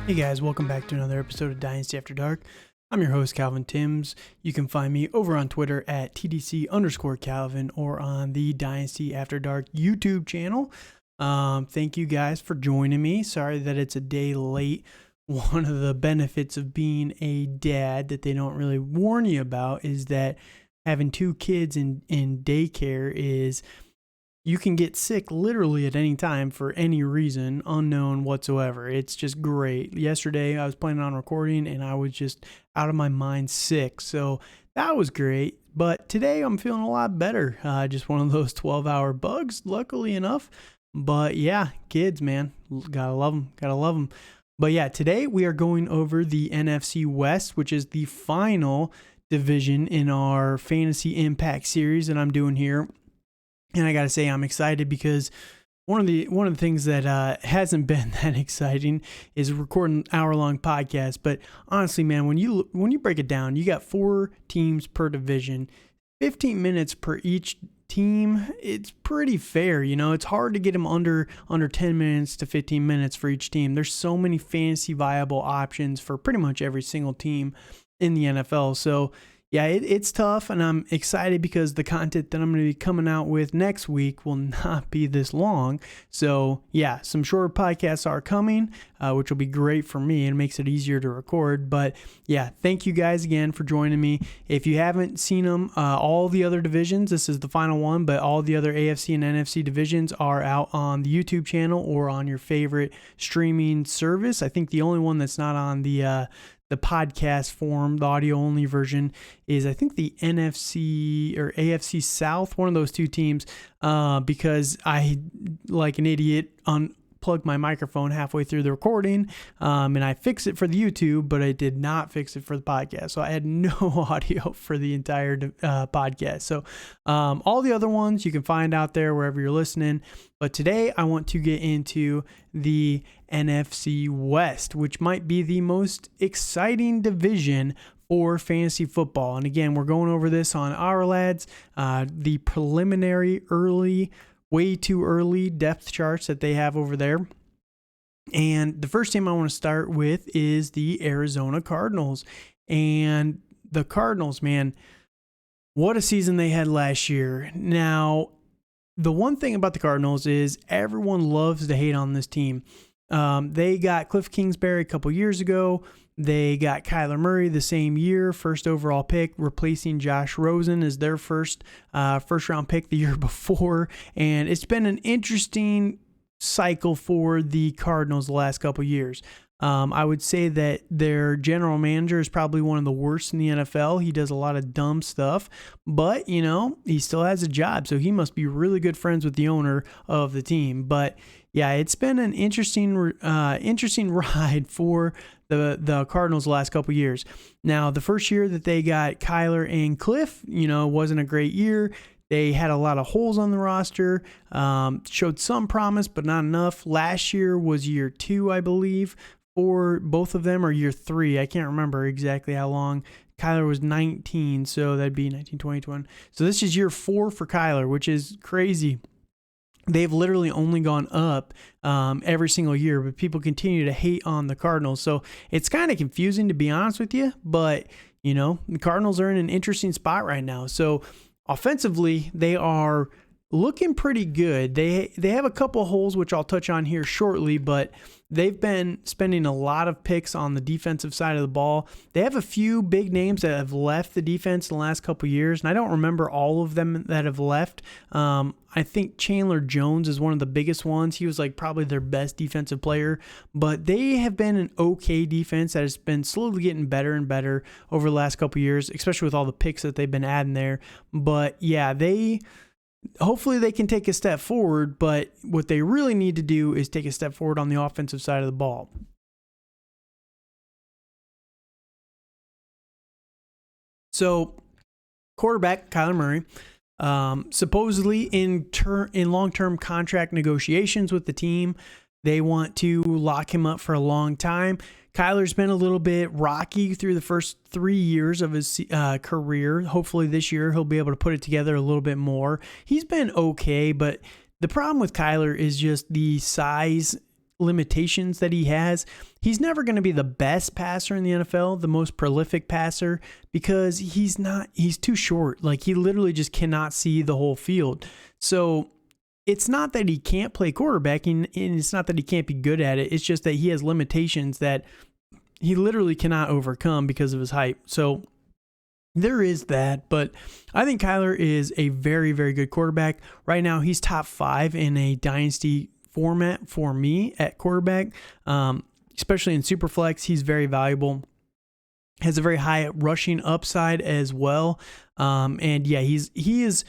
Hey guys, welcome back to another episode of Dynasty After Dark. I'm your host, Calvin Timms. You can find me over on Twitter at TDC_Calvin or on the Dynasty After Dark YouTube channel. Thank you guys for joining me. Sorry that it's a day late. One of the benefits of being a dad that they don't really warn you about is that having two kids in daycare is you can get sick literally at any time for any reason, unknown whatsoever. It's just great. Yesterday, I was planning on recording, and I was just out of my mind sick. So that was great. But today, I'm feeling a lot better. Just one of those 12-hour bugs, luckily enough. But yeah, kids, man. Gotta love them. Gotta love them. But yeah, today we are going over the NFC West, which is the final division in our Fantasy Impact series that I'm doing here. And I got to say, I'm excited because one of the things that hasn't been that exciting is recording an hour-long podcast. But honestly, man, when you break it down, you got 4 teams per division, 15 minutes per each team. It's pretty fair, you know. It's hard to get them under 10 minutes to 15 minutes for each team. There's so many fantasy viable options for pretty much every single team in the NFL. So yeah, it's tough, and I'm excited because the content that I'm going to be coming out with next week will not be this long. So yeah, some shorter podcasts are coming, which will be great for me and makes it easier to record. But yeah, thank you guys again for joining me. If you haven't seen them, all the other divisions, this is the final one, but all the other AFC and NFC divisions are out on the YouTube channel or on your favorite streaming service. I think the only one that's not on the podcast form, the audio only version, is I think the NFC or AFC South, one of those two teams, because I, like an idiot, unplugged my microphone halfway through the recording, and I fixed it for the YouTube, but I did not fix it for the podcast. So I had no audio for the entire podcast. So all the other ones you can find out there wherever you're listening. But today I want to get into the NFC West, which might be the most exciting division for fantasy football. And again, we're going over this on Our Lads, the preliminary way too early depth charts that they have over there. And the first team I want to start with is the Arizona Cardinals. And the Cardinals, man, what a season they had last year. Now, the one thing about the Cardinals is everyone loves to hate on this team. They got Cliff Kingsbury a couple years ago. They got Kyler Murray the same year, first overall pick, replacing Josh Rosen as their first round pick the year before. And it's been an interesting cycle for the Cardinals the last couple years. I would say that their general manager is probably one of the worst in the NFL. He does a lot of dumb stuff, but, you know, he still has a job, so he must be really good friends with the owner of the team. But yeah, it's been an interesting ride for the Cardinals the last couple years. Now, the first year that they got Kyler and Cliff, you know, wasn't a great year. They had a lot of holes on the roster, showed some promise, but not enough. Last year was year 2, I believe, for both of them, or year 3. I can't remember exactly how long. Kyler was 19, so that'd be 19, 20, 21. So this is year 4 for Kyler, which is crazy. They've literally only gone up every single year, but people continue to hate on the Cardinals. So it's kind of confusing, to be honest with you, but, you know, the Cardinals are in an interesting spot right now. So offensively, they are looking pretty good. They have a couple holes, which I'll touch on here shortly, but they've been spending a lot of picks on the defensive side of the ball. They have a few big names that have left the defense in the last couple years, and I don't remember all of them that have left. I think Chandler Jones is one of the biggest ones. He was like probably their best defensive player, but they have been an okay defense that has been slowly getting better and better over the last couple years, especially with all the picks that they've been adding there. But yeah, hopefully they can take a step forward, but what they really need to do is take a step forward on the offensive side of the ball. So, quarterback Kyler Murray, supposedly in long-term contract negotiations with the team, they want to lock him up for a long time. Kyler's been a little bit rocky through the first 3 years of his career. Hopefully this year he'll be able to put it together a little bit more. He's been okay, but the problem with Kyler is just the size limitations that he has, he's never going to be the best passer in the NFL, the most prolific passer, because he's too short. Like, he literally just cannot see the whole field. So it's not that he can't play quarterback, and it's not that he can't be good at it. It's just that he has limitations that he literally cannot overcome because of his height. So there is that, but I think Kyler is a very, very good quarterback. Right now, he's top 5 in a dynasty format for me at quarterback, especially in Superflex. He's very valuable. Has a very high rushing upside as well. And yeah, he is.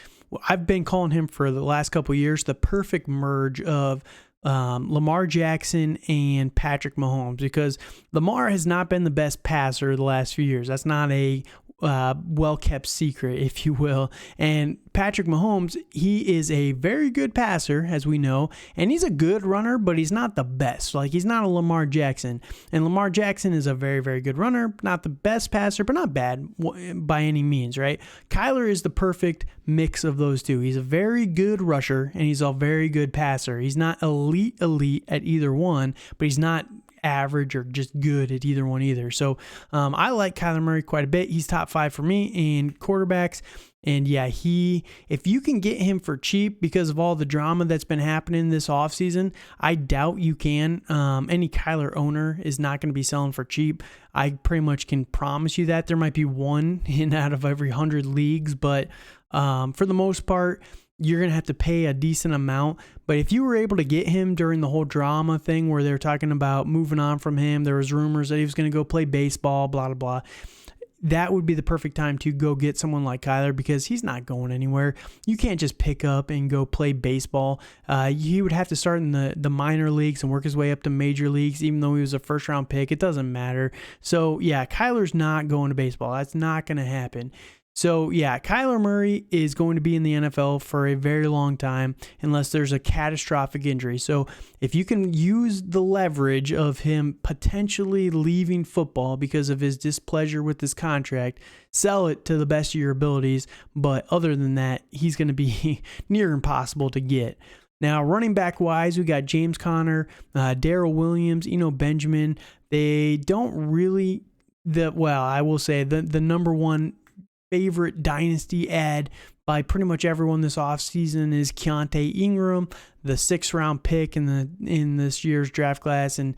I've been calling him for the last couple of years the perfect merge of Lamar Jackson and Patrick Mahomes, because Lamar has not been the best passer the last few years. That's not a well-kept secret, if you will. And Patrick Mahomes, he is a very good passer, as we know, and he's a good runner, but he's not the best. Like, he's not a Lamar Jackson. And Lamar Jackson is a very, very good runner, not the best passer, but not bad by any means, right? Kyler is the perfect mix of those two. He's a very good rusher, and he's a very good passer. He's not elite at either one, but he's not average or just good at either one either. So I like Kyler Murray quite a bit. He's top 5 for me in quarterbacks. And yeah, if you can get him for cheap because of all the drama that's been happening this offseason, I doubt you can. Any Kyler owner is not going to be selling for cheap. I pretty much can promise you that. There might be one in out of every 100 leagues, but for the most part, you're going to have to pay a decent amount. But if you were able to get him during the whole drama thing where they were talking about moving on from him, there was rumors that he was going to go play baseball, blah, blah, blah. That would be the perfect time to go get someone like Kyler, because he's not going anywhere. You can't just pick up and go play baseball. He would have to start in the minor leagues and work his way up to major leagues, even though he was a first-round pick. It doesn't matter. So, yeah, Kyler's not going to baseball. That's not going to happen. So, yeah, Kyler Murray is going to be in the NFL for a very long time unless there's a catastrophic injury. So, if you can use the leverage of him potentially leaving football because of his displeasure with his contract, sell it to the best of your abilities. But other than that, he's going to be near impossible to get. Now, running back wise, we got James Conner, Darrell Williams, Eno Benjamin. They don't really, I will say the number one favorite dynasty ad by pretty much everyone this offseason is Keontae Ingram, the 6th round pick in this year's draft class. And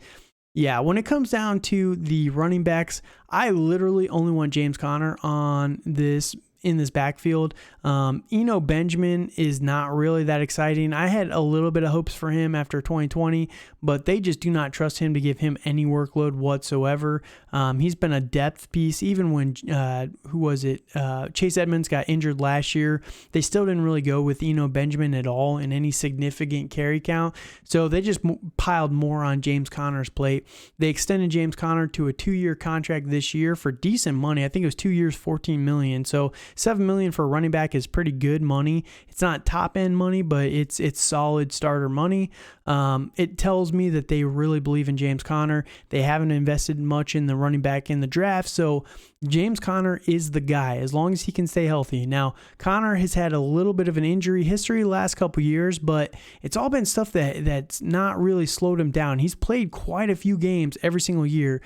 yeah, when it comes down to the running backs, I literally only want James Conner in this backfield. Eno Benjamin is not really that exciting. I had a little bit of hopes for him after 2020, but they just do not trust him to give him any workload whatsoever. He's been a depth piece even when, Chase Edmonds got injured last year. They still didn't really go with Eno Benjamin at all in any significant carry count. So they just piled more on James Conner's plate. They extended James Conner to a 2-year contract this year for decent money. I think it was 2 years, $14 million. So $7 million for a running back is pretty good money. It's not top end money, but it's solid starter money. It tells me that they really believe in James Conner. They haven't invested much in the running back in the draft, so James Conner is the guy as long as he can stay healthy. Now, Conner has had a little bit of an injury history the last couple years, but it's all been stuff that's not really slowed him down. He's played quite a few games every single year.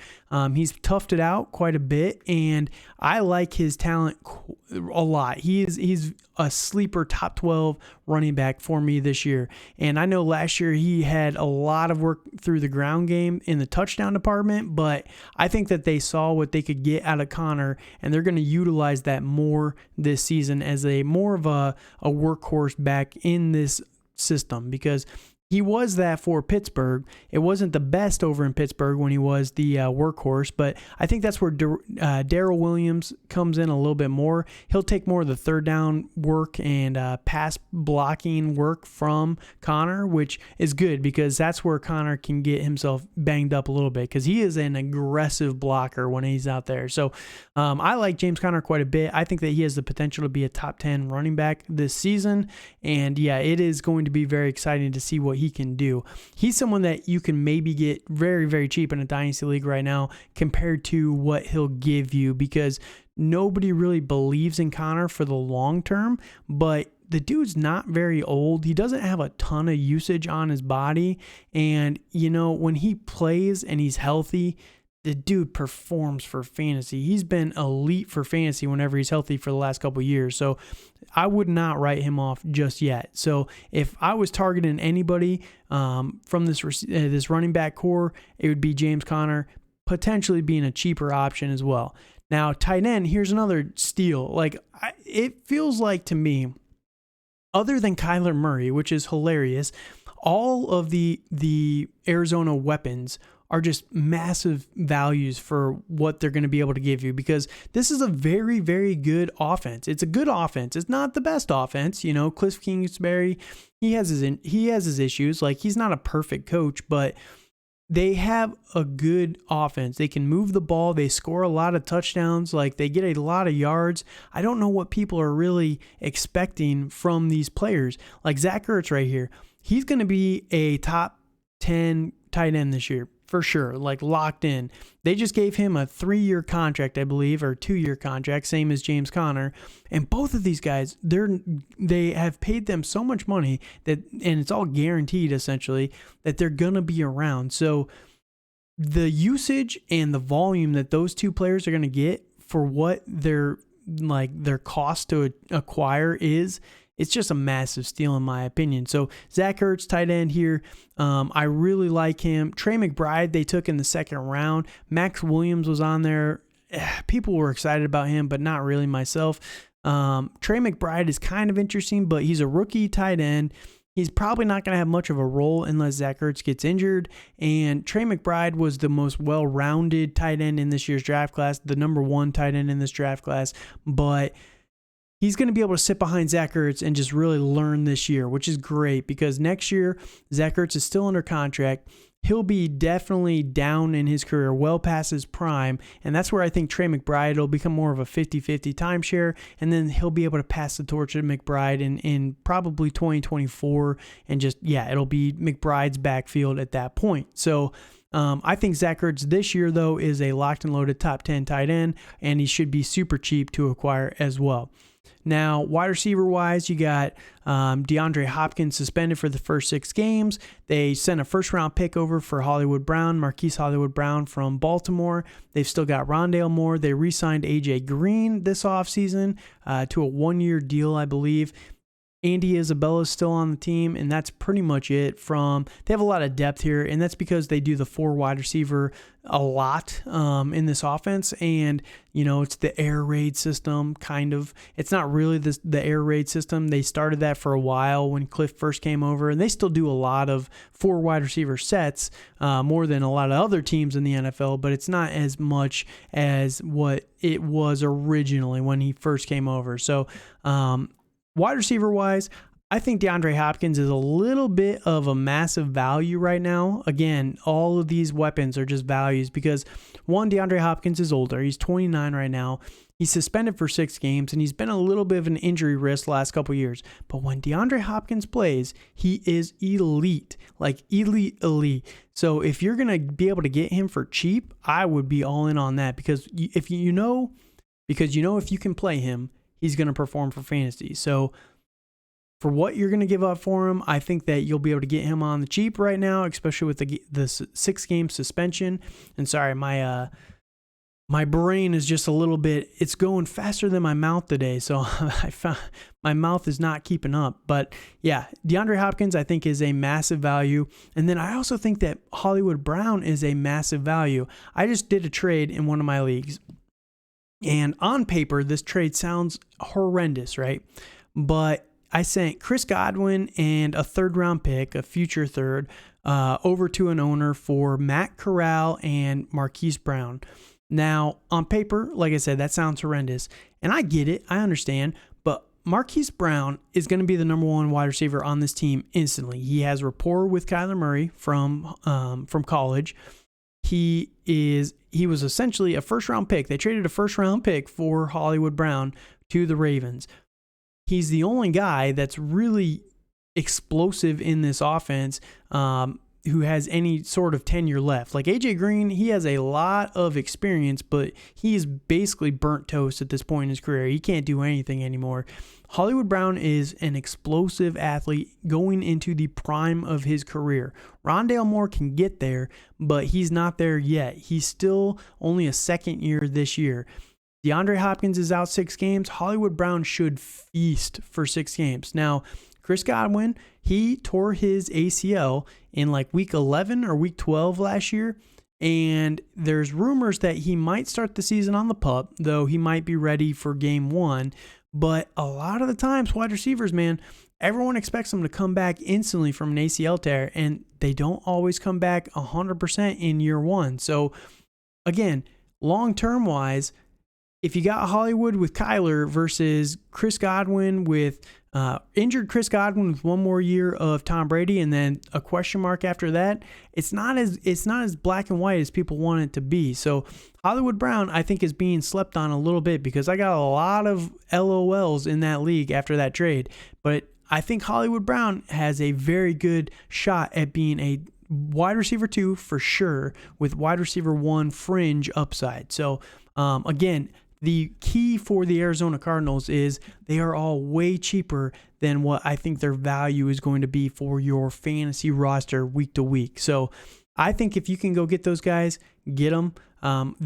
He's toughed it out quite a bit, and I like his talent a lot. He's a sleeper top 12 running back for me this year. And I know last year he had a lot of work through the ground game in the touchdown department, but I think that they saw what they could get out of Conner, and they're going to utilize that more this season as more of a workhorse back in this system, because he was that for Pittsburgh. It wasn't the best over in Pittsburgh when he was the workhorse, but I think that's where Darrell Williams comes in a little bit more. He'll take more of the third down work and pass blocking work from Conner, which is good because that's where Conner can get himself banged up a little bit because he is an aggressive blocker when he's out there. So I like James Conner quite a bit. I think that he has the potential to be a top 10 running back this season, and yeah, it is going to be very exciting to see what he can do. He's someone that you can maybe get very, very cheap in a dynasty league right now compared to what he'll give you, because nobody really believes in Conner for the long term, but the dude's not very old. He doesn't have a ton of usage on his body. And, when he plays and he's healthy, the dude performs for fantasy. He's been elite for fantasy whenever he's healthy for the last couple of years. So I would not write him off just yet. So if I was targeting anybody from this running back core, it would be James Conner, potentially being a cheaper option as well. Now, tight end, here's another steal. It feels like to me, other than Kyler Murray, which is hilarious, all of the Arizona weapons are just massive values for what they're going to be able to give you, because this is a very, very good offense. It's a good offense. It's not the best offense. Cliff Kingsbury, he has his issues. He's not a perfect coach, but they have a good offense. They can move the ball. They score a lot of touchdowns. They get a lot of yards. I don't know what people are really expecting from these players. Zach Ertz right here. He's going to be a top 10 tight end this year for sure, locked in. They just gave him a 3-year contract, I believe, or 2-year contract, same as James Conner. And both of these guys, they have paid them so much money and it's all guaranteed essentially, that they're going to be around. So the usage and the volume that those two players are going to get for what their cost to acquire is, it's just a massive steal in my opinion. So Zach Ertz, tight end here. I really like him. Trey McBride, they took in the second round. Max Williams was on there. People were excited about him, but not really myself. Trey McBride is kind of interesting, but he's a rookie tight end. He's probably not going to have much of a role unless Zach Ertz gets injured. And Trey McBride was the most well-rounded tight end in this year's draft class, the number 1 tight end in this draft class. But he's going to be able to sit behind Zach Ertz and just really learn this year, which is great because next year, Zach Ertz is still under contract. He'll be definitely down in his career, well past his prime, and that's where I think Trey McBride will become more of a 50-50 timeshare, and then he'll be able to pass the torch to McBride in probably 2024, and it'll be McBride's backfield at that point. So I think Zach Ertz this year, though, is a locked and loaded top 10 tight end, and he should be super cheap to acquire as well. Now, wide receiver-wise, you got DeAndre Hopkins suspended for the first 6 games. They sent a first-round pick over for Marquise Hollywood Brown from Baltimore. They've still got Rondale Moore. They re-signed A.J. Green this offseason to a 1-year deal, I believe. Andy Isabella's still on the team, and that's pretty much it. They have a lot of depth here, and that's because they do the 4 wide receiver a lot in this offense, and it's the air raid system, kind of. It's not really the air raid system. They started that for a while when Cliff first came over, and they still do a lot of 4 wide receiver sets, more than a lot of other teams in the NFL, but it's not as much as what it was originally when he first came over. So, wide receiver-wise, I think DeAndre Hopkins is a little bit of a massive value right now. Again, all of these weapons are just values because, one, DeAndre Hopkins is older. He's 29 right now. He's suspended for 6 games, and he's been a little bit of an injury risk the last couple years. But when DeAndre Hopkins plays, he is elite, elite. So if you're going to be able to get him for cheap, I would be all in on that because if you know if you can play him, he's going to perform for fantasy. So for what you're going to give up for him, I think that you'll be able to get him on the cheap right now, especially with the 6-game suspension. And sorry, my brain is just a little bit, it's going faster than my mouth today. So I found my mouth is not keeping up. But yeah, DeAndre Hopkins, I think, is a massive value. And then I also think that Hollywood Brown is a massive value. I just did a trade in one of my leagues. And on paper, this trade sounds horrendous, right? But I sent Chris Godwin and a 3rd-round pick, a future 3rd, over to an owner for Matt Corral and Marquise Brown. Now, on paper, like I said, that sounds horrendous. And I get it. I understand. But Marquise Brown is going to be the number 1 wide receiver on this team instantly. He has rapport with Kyler Murray from college. He was essentially a 1st-round pick. They traded a 1st-round pick for Hollywood Brown to the Ravens. He's the only guy that's really explosive in this offense. who has any sort of tenure left. Like AJ Green, he has a lot of experience, but he is basically burnt toast at this point in his career. He can't do anything anymore. Hollywood Brown is an explosive athlete going into the prime of his career. Rondale Moore can get there, but he's not there yet. He's still only a second year this year. DeAndre Hopkins is out 6 games. Hollywood Brown should feast for 6 games. Now, Chris Godwin, he tore his ACL in like week 11 or week 12 last year. And there's rumors that he might start the season on the pup, though he might be ready for game 1. But a lot of the times, wide receivers, man, everyone expects them to come back instantly from an ACL tear, and they don't always come back 100% in year 1. So, again, long-term wise, if you got Hollywood with Kyler versus Chris Godwin with injured Chris Godwin with 1 more year of Tom Brady and then a question mark after that, it's not as black and white as people want it to be. So Hollywood Brown, I think, is being slept on a little bit because I got a lot of LOLs in that league after that trade. But I think Hollywood Brown has a very good shot at being a wide receiver 2 for sure with wide receiver 1 fringe upside. So again, the key for the Arizona Cardinals is they are all way cheaper than what I think their value is going to be for your fantasy roster week to week. So I think if you can go get those guys, get them.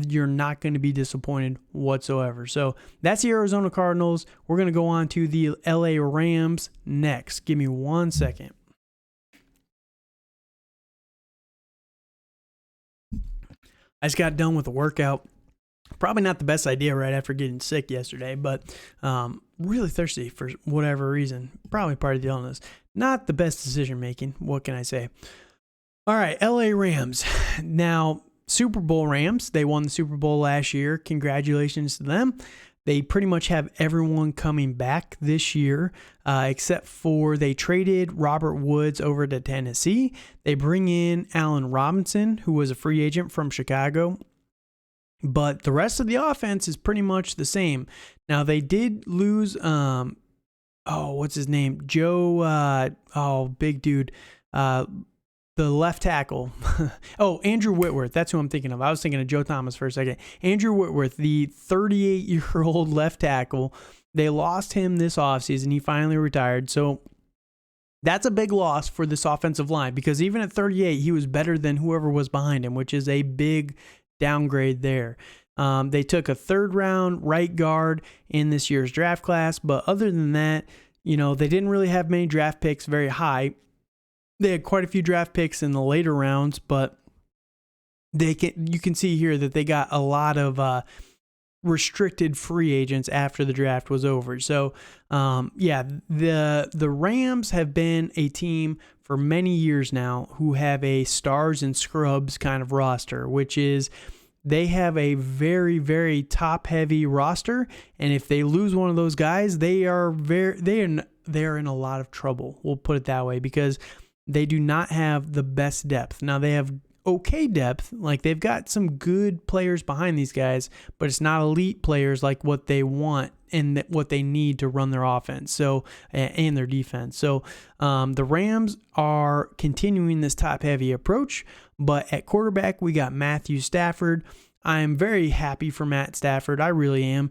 You're not going to be disappointed whatsoever. So that's the Arizona Cardinals. We're going to go on to the LA Rams next. Give me 1 second. I just got done with a workout. Probably not the best idea right after getting sick yesterday, but really thirsty for whatever reason. Probably part of the illness. Not the best decision making. What can I say? All right, LA Rams. Now, Super Bowl Rams. They won the Super Bowl last year. Congratulations to them. They pretty much have everyone coming back this year, except for they traded Robert Woods over to Tennessee. They bring in Allen Robinson, who was a free agent from Chicago. But the rest of the offense is pretty much the same. Now, they did lose, what's his name? Joe, big dude, the left tackle. Andrew Whitworth. That's who I'm thinking of. I was thinking of Joe Thomas for a second. Andrew Whitworth, the 38-year-old left tackle. They lost him this offseason. He finally retired. So that's a big loss for this offensive line because even at 38, he was better than whoever was behind him, which is a big downgrade there. They took a 3rd-round right guard in this year's draft class, but other than that, they didn't really have many draft picks very high. They had quite a few draft picks in the later rounds, but you can see here that they got a lot of restricted free agents after the draft was over. So, the Rams have been a team for many years now who have a stars and scrubs kind of roster, which is they have a very, very top-heavy roster, and if they lose one of those guys, they are in a lot of trouble. We'll put it that way because they do not have the best depth. Now, they have okay depth. Like, they've got some good players behind these guys, but it's not elite players like what they want and what they need to run their offense and their defense. So the Rams are continuing this top-heavy approach, but at quarterback, we got Matthew Stafford. I am very happy for Matt Stafford. I really am.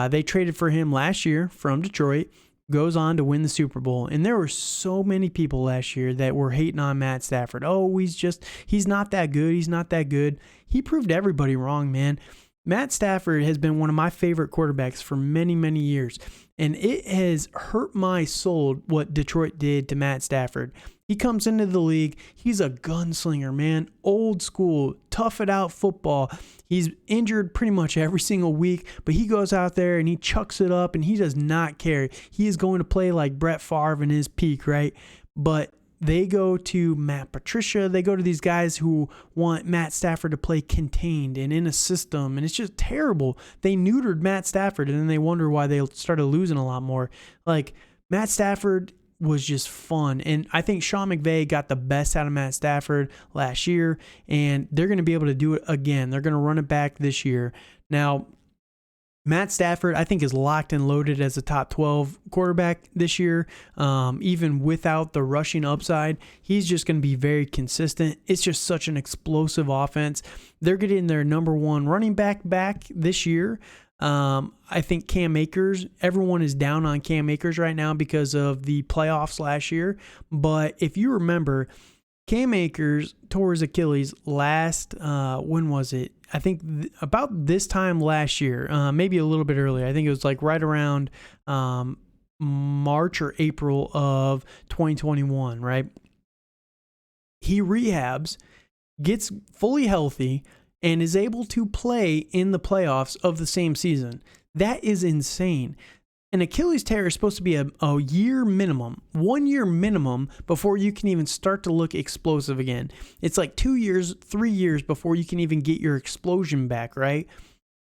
They traded for him last year from Detroit. Goes on to win the Super Bowl. And there were so many people last year that were hating on Matt Stafford. Oh, he's not that good. He's not that good. He proved everybody wrong, man. Matt Stafford has been one of my favorite quarterbacks for many, many years. And it has hurt my soul what Detroit did to Matt Stafford. He comes into the league. He's a gunslinger, man. Old school, tough it out football. He's injured pretty much every single week, but he goes out there and he chucks it up and he does not care. He is going to play like Brett Favre in his peak, right? But they go to Matt Patricia. They go to these guys who want Matt Stafford to play contained and in a system, and it's just terrible. They neutered Matt Stafford, and then they wonder why they started losing a lot more. Like, Matt Stafford was just fun, and I think Sean McVay got the best out of Matt Stafford last year, and they're going to be able to do it again. They're going to run it back this year. Now, Matt Stafford, I think, is locked and loaded as a top 12 quarterback this year. Even without the rushing upside, he's just going to be very consistent. It's just such an explosive offense. They're getting their number one running back this year. I think Cam Akers, everyone is down on Cam Akers right now because of the playoffs last year. But if you remember, Cam Akers tore his Achilles last, when was it? I think about this time last year, maybe a little bit earlier. I think it was like right around March or April of 2021, right? He rehabs, gets fully healthy, and is able to play in the playoffs of the same season. That is insane. An Achilles tear is supposed to be a year minimum, 1 year minimum before you can even start to look explosive again. It's like 2 years, 3 years before you can even get your explosion back, right?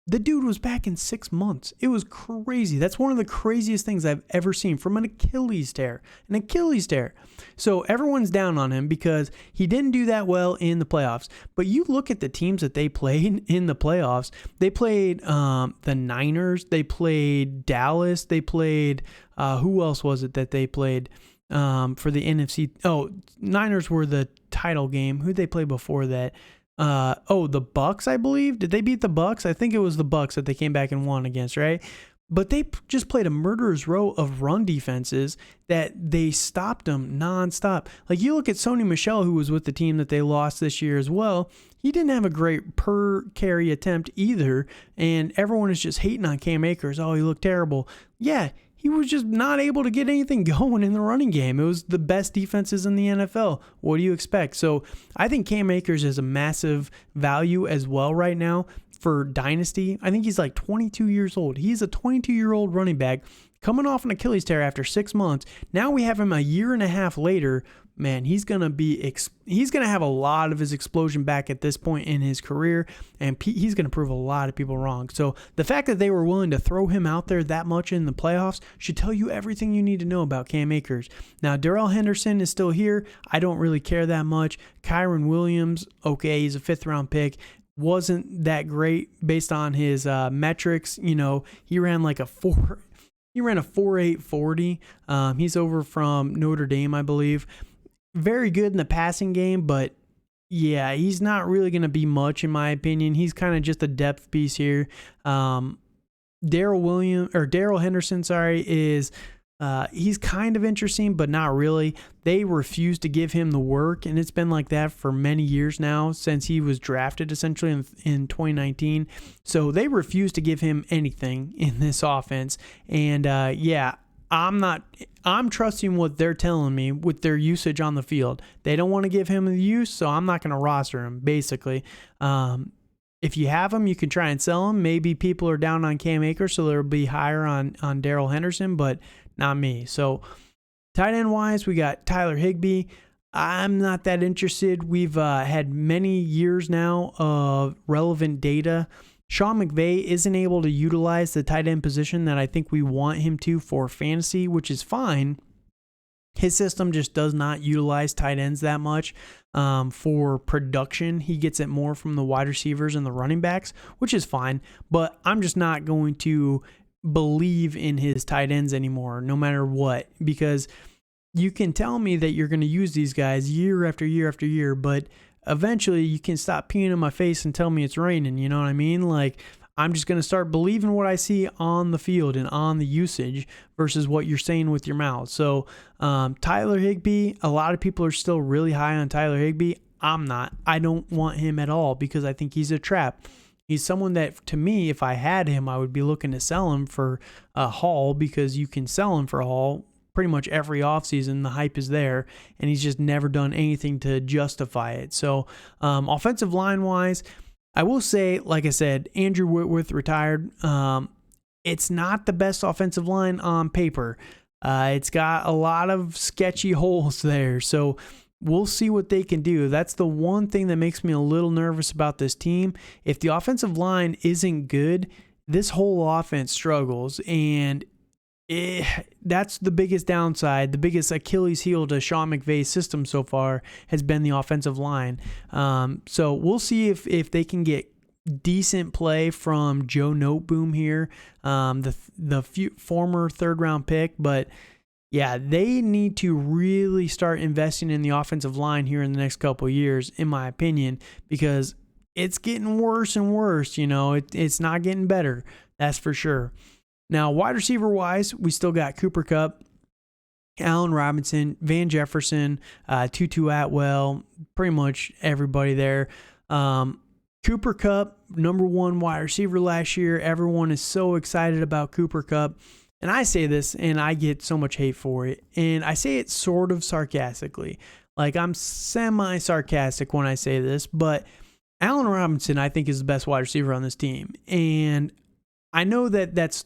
The dude was back in 6 months. It was crazy. That's one of the craziest things I've ever seen from an Achilles tear. An Achilles tear. So everyone's down on him because he didn't do that well in the playoffs. But you look at the teams that they played in the playoffs. They played the Niners. They played Dallas. They played, who else was it that they played for the NFC? Oh, Niners were the title game. Who'd they play before that? The Bucks, I believe. Did they beat the Bucks? I think it was the Bucks that they came back and won against, right? But they just played a murderer's row of run defenses that they stopped them nonstop. Like, you look at Sony Michel, who was with the team that they lost this year as well. He didn't have a great per carry attempt either, and everyone is just hating on Cam Akers. Oh, he looked terrible. Yeah, he was just not able to get anything going in the running game. It was the best defenses in the NFL. What do you expect? So I think Cam Akers is a massive value as well right now for Dynasty. I think he's like 22 years old. He's a 22-year-old running back coming off an Achilles tear after 6 months. Now we have him a year and a half later. Man, he's going to have a lot of his explosion back at this point in his career, and he's going to prove a lot of people wrong. So the fact that they were willing to throw him out there that much in the playoffs should tell you everything you need to know about Cam Akers. Now, Darrell Henderson is still here. I don't really care that much. Kyron Williams, okay, he's a 5th-round pick. Wasn't that great based on his metrics. You know, he ran like a 4.8 40. He's over from Notre Dame, I believe. Very good in the passing game, but yeah, he's not really going to be much in my opinion. He's kind of just a depth piece here. Darrell Henderson, is he's kind of interesting, but not really. They refuse to give him the work, and it's been like that for many years now since he was drafted essentially in 2019. So they refuse to give him anything in this offense, and I'm trusting what they're telling me with their usage on the field. They don't want to give him the use, so I'm not going to roster him, basically. If you have him, you can try and sell him. Maybe people are down on Cam Akers, so they'll be higher on Darrell Henderson, but not me. So tight end-wise, we got Tyler Higbee. I'm not that interested. We've had many years now of relevant data. Sean McVay isn't able to utilize the tight end position that I think we want him to for fantasy, which is fine. His system just does not utilize tight ends that much for production. He gets it more from the wide receivers and the running backs, which is fine. But I'm just not going to believe in his tight ends anymore, no matter what, because you can tell me that you're going to use these guys year after year after year, but eventually you can stop peeing in my face and tell me it's raining. You know what I mean? Like, I'm just going to start believing what I see on the field and on the usage versus what you're saying with your mouth. So Tyler Higbee, a lot of people are still really high on Tyler Higbee. I'm not. I don't want him at all because I think he's a trap. He's someone that, to me, if I had him, I would be looking to sell him for a haul because you can sell him for a haul pretty much every offseason. The hype is there, and he's just never done anything to justify it. So offensive line-wise, I will say, like I said, Andrew Whitworth retired. It's not the best offensive line on paper. It's got a lot of sketchy holes there, so we'll see what they can do. That's the one thing that makes me a little nervous about this team. If the offensive line isn't good, this whole offense struggles, and that's the biggest downside. The biggest Achilles heel to Sean McVay's system so far has been the offensive line. So we'll see if they can get decent play from Joe Noteboom here, the former third-round pick, but yeah, they need to really start investing in the offensive line here in the next couple of years, in my opinion, because it's getting worse and worse. It's not getting better. That's for sure. Now, wide receiver-wise, we still got Cooper Kupp, Allen Robinson, Van Jefferson, Tutu Atwell, pretty much everybody there. Cooper Kupp, number one wide receiver last year. Everyone is so excited about Cooper Kupp. And I say this, and I get so much hate for it. And I say it sort of sarcastically. Like, I'm semi-sarcastic when I say this. But Allen Robinson, I think, is the best wide receiver on this team. And I know that that's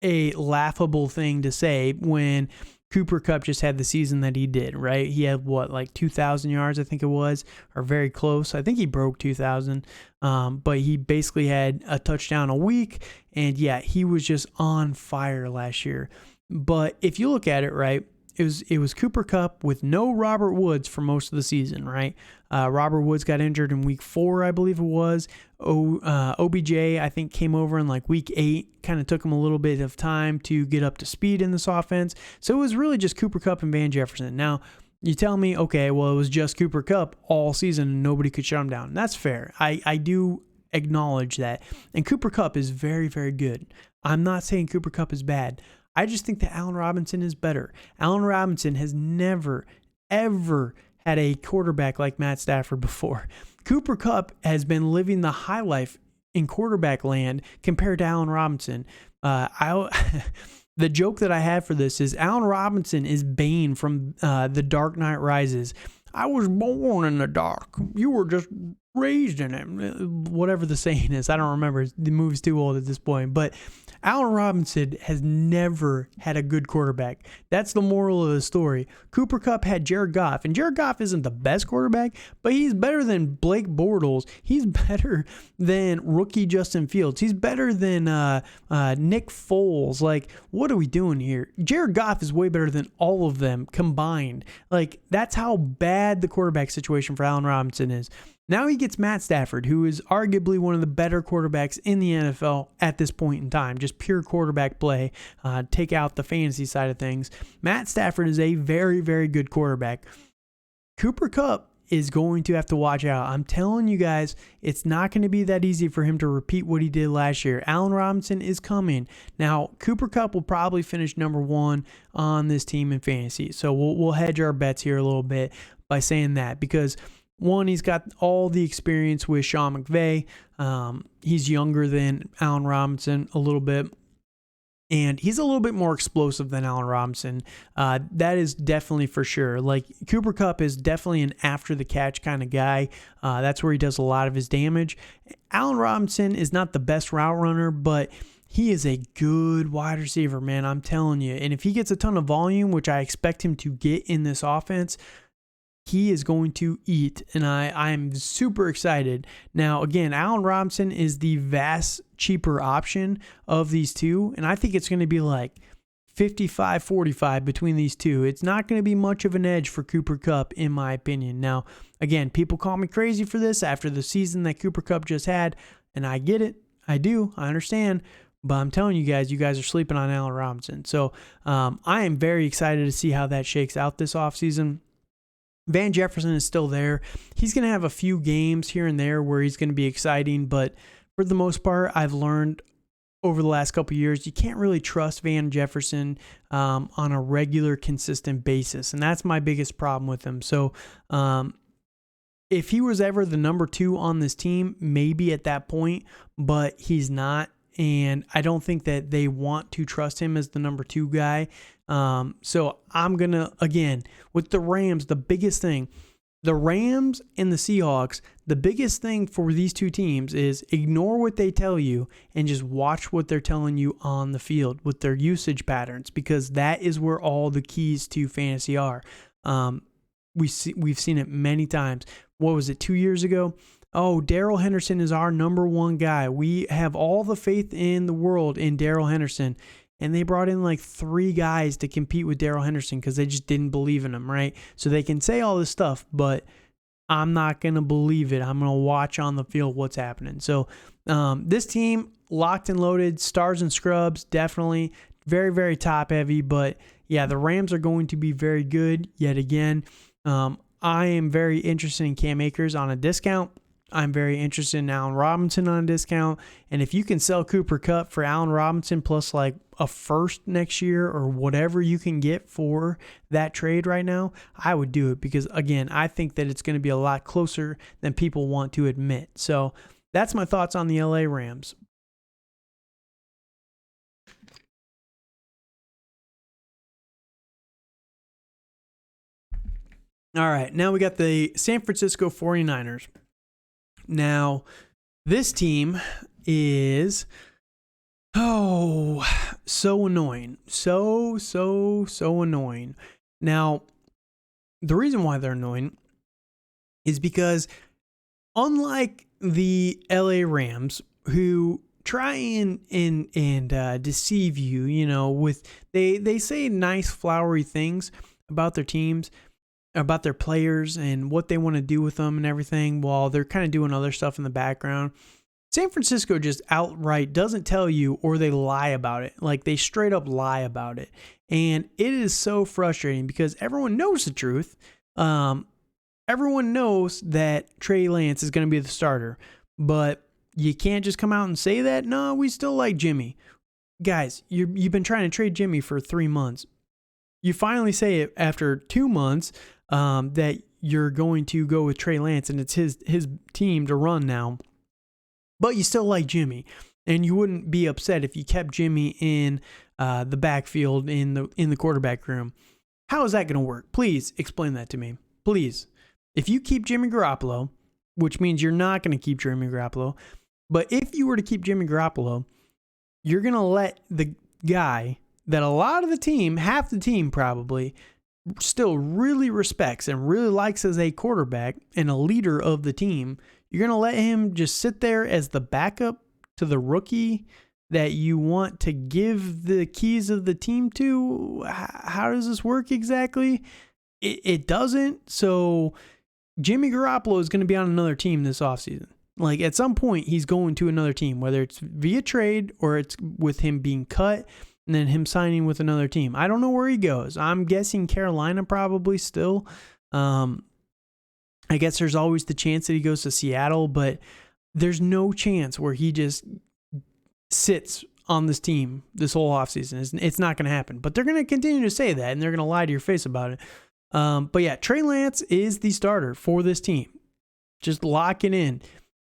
a laughable thing to say when Cooper Kupp just had the season that he did, right? He had, 2,000 yards, I think it was, or very close. I think he broke 2,000, but he basically had a touchdown a week, and yeah, he was just on fire last year. But if you look at it, right, it was Cooper Kupp with no Robert Woods for most of the season, right? Robert Woods got injured in week 4, I believe it was. OBJ, I think, came over in week 8, kind of took him a little bit of time to get up to speed in this offense. So it was really just Cooper Kupp and Van Jefferson. Now, you tell me, okay, well, it was just Cooper Kupp all season and nobody could shut him down. That's fair. I do acknowledge that. And Cooper Kupp is very, very good. I'm not saying Cooper Kupp is bad. I just think that Allen Robinson is better. Allen Robinson has never, ever had a quarterback like Matt Stafford before. Cooper Kupp has been living the high life in quarterback land compared to Allen Robinson. The joke that I had for this is Allen Robinson is Bane from The Dark Knight Rises. I was born in the dark. You were just raised in it. Whatever the saying is. I don't remember. The movie's too old at this point. But Allen Robinson has never had a good quarterback. That's the moral of the story. Cooper Kupp had Jared Goff, and Jared Goff isn't the best quarterback, but he's better than Blake Bortles. He's better than rookie Justin Fields. He's better than Nick Foles. What are we doing here? Jared Goff is way better than all of them combined. That's how bad the quarterback situation for Allen Robinson is. Now he gets Matt Stafford, who is arguably one of the better quarterbacks in the NFL at this point in time. Just pure quarterback play. Take out the fantasy side of things. Matt Stafford is a very, very good quarterback. Cooper Kupp is going to have to watch out. I'm telling you guys, it's not going to be that easy for him to repeat what he did last year. Allen Robinson is coming. Now, Cooper Kupp will probably finish number 1 on this team in fantasy. So we'll hedge our bets here a little bit by saying that, because one, he's got all the experience with Sean McVay. He's younger than Allen Robinson a little bit. And he's a little bit more explosive than Allen Robinson. That is definitely for sure. Cooper Kupp is definitely an after-the-catch kind of guy. That's where he does a lot of his damage. Allen Robinson is not the best route runner, but he is a good wide receiver, man. I'm telling you. And if he gets a ton of volume, which I expect him to get in this offense, he is going to eat, and I'm super excited. Now, again, Allen Robinson is the vast cheaper option of these two, and I think it's going to be 55-45 between these two. It's not going to be much of an edge for Cooper Kupp, in my opinion. Now, again, people call me crazy for this after the season that Cooper Kupp just had, and I get it. I do. I understand. But I'm telling you guys are sleeping on Allen Robinson. So I am very excited to see how that shakes out this offseason. Van Jefferson is still there. He's going to have a few games here and there where he's going to be exciting, but for the most part, I've learned over the last couple of years, you can't really trust Van Jefferson on a regular, consistent basis, and that's my biggest problem with him. So if he was ever the number 2 on this team, maybe at that point, but he's not, and I don't think that they want to trust him as the number 2 guy. So I'm going to, again, with the Rams, the biggest thing, the Rams and the Seahawks, the biggest thing for these two teams is ignore what they tell you and just watch what they're telling you on the field with their usage patterns, because that is where all the keys to fantasy are. We've seen it many times. What was it, 2 years ago? Oh, Darrell Henderson is our number 1 guy. We have all the faith in the world in Darrell Henderson. And they brought in 3 guys to compete with Darrell Henderson because they just didn't believe in him, right? So they can say all this stuff, but I'm not going to believe it. I'm going to watch on the field what's happening. So this team, locked and loaded, stars and scrubs, definitely very, very top heavy. But yeah, the Rams are going to be very good yet again. I am very interested in Cam Akers on a discount. I'm very interested in Allen Robinson on a discount. And if you can sell Cooper Kupp for Allen Robinson plus like a first next year or whatever you can get for that trade right now, I would do it because, again, I think that it's going to be a lot closer than people want to admit. So that's my thoughts on the LA Rams. All right, now we got the San Francisco 49ers. Now, this team is, so annoying. So annoying. Now, the reason why they're annoying is because unlike the LA Rams, who try and deceive you, you know, with they say nice flowery things about their teams, about their players and what they want to do with them and everything while they're kind of doing other stuff in the background. San Francisco just outright doesn't tell you, or they lie about it. Like, they straight up lie about it. And it is so frustrating because everyone knows the truth. Everyone knows that Trey Lance is going to be the starter, but you can't just come out and say that. No, we still like Jimmy. Guys, you've been trying to trade Jimmy for 3 months. You finally say it after 2 months that you're going to go with Trey Lance and it's his team to run now. But you still like Jimmy, and you wouldn't be upset if you kept Jimmy in the backfield in the quarterback room. How is that going to work? Please explain that to me. Please. If you keep Jimmy Garoppolo, which means you're not going to keep Jimmy Garoppolo, but if you were to keep Jimmy Garoppolo, you're going to let the guy that a lot of the team, half the team probably, still really respects and really likes as a quarterback and a leader of the team, you're going to let him just sit there as the backup to the rookie that you want to give the keys of the team to? How does this work exactly? It doesn't. So Jimmy Garoppolo is going to be on another team this offseason. Like, at some point, he's going to another team, whether it's via trade or it's with him being cut and then him signing with another team. I don't know where he goes. I'm guessing Carolina probably still. I guess there's always the chance that he goes to Seattle, but there's no chance where he just sits on this team this whole offseason. It's not going to happen. But they're going to continue to say that, and they're going to lie to your face about it. But yeah, Trey Lance is the starter for this team. Just lock it in.